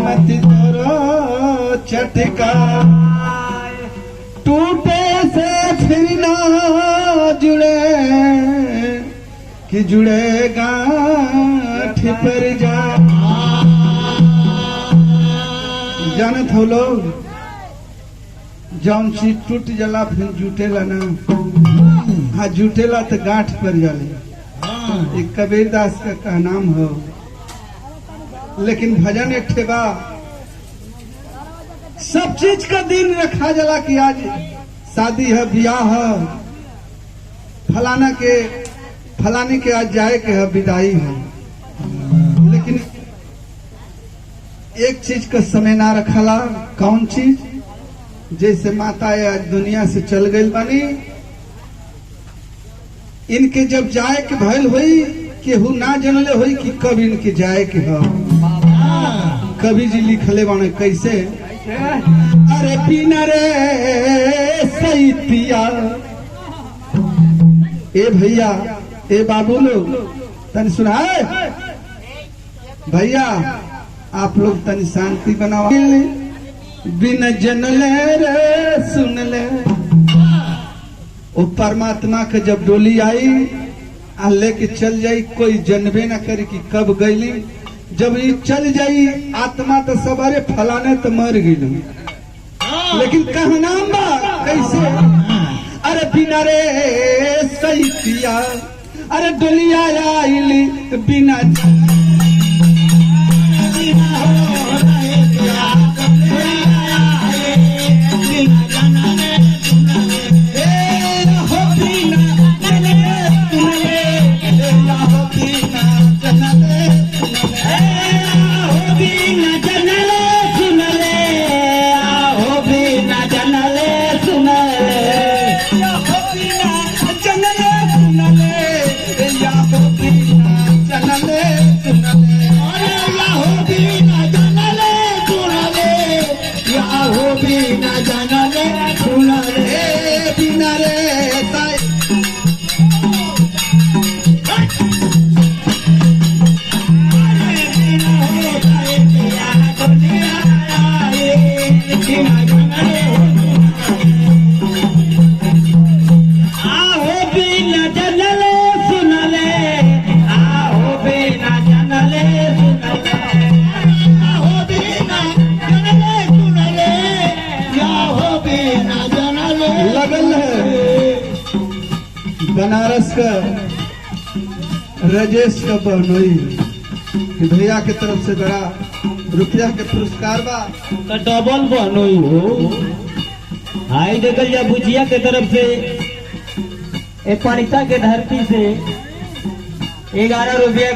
किस्मत तोरो चटका टूटे से फिर ना जुड़े कि जुड़े गांठ पर जा। जानत हो लोग जौन चीज टूट जाला फिर जुटेला ना, हाँ जुटेला तो गांठ पर जाले। एक कबीरदास का नाम हो, लेकिन भजन एक ठेबा सब चीज का दिन रखा जाला कि आज शादी है ब्याह है फलाने के आज जाए के है विदाई है, लेकिन एक चीज का समय ना रखला। कौन चीज? जैसे माता आज दुनिया से चल गई बानी, इनके जब जाए के भयल हुई केहू ना जनले हुई कि कब इनके जाए के हो। कवि जी लिखले बाने कैसे, अरे बिना रे सैतिया। ए भैया ए बाबू लोग तन सुनाए भैया, आप लोग तन शांति बनाओ। बिन जनले रे सुन ले, वो परमात्मा के जब डोली आई आ लेके चल जाई, कोई जनबे ना करे कि कब गईली। जब ये चल जाई आत्मा तो सवारे फलाने तो मर गई, लेकिन कहा नाम बा कैसे, अरे बिना रे सैतिया, अरे डोलिया आईली बिना बनारस का राजेश का बहनोई कि भैया के तरफ से बड़ा रुपया के पुरस्कार बा, डबल बहनोई हो। आई देखल जा भुजिया के तरफ से एक पणिता के धरती से 11 रुपया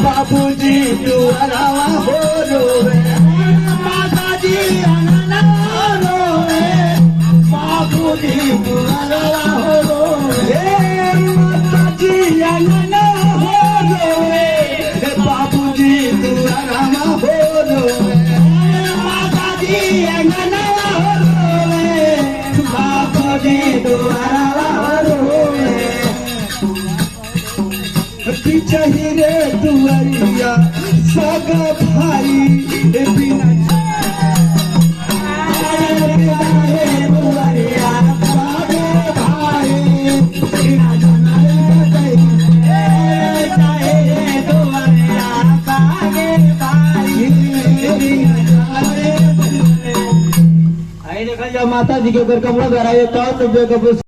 बाबूजी तू अलावा हो रोवे, माताजी अनना रोवे, बाबूजी तू अलावा हो रोवे, माताजी अनना हो रोवे, बाबूजी तू अलावा हो रोवे, माताजी अनना हो रोवे, बाबूजी तू अलावा हो रोवे। पीछे रे दुआरिया सगा भाई बिना दुआरिया सगा भाई बिना दुआरिया सगे भाई। आई देखल जा माता जी के ऊपर कपड़ा धराए 4 रुपये का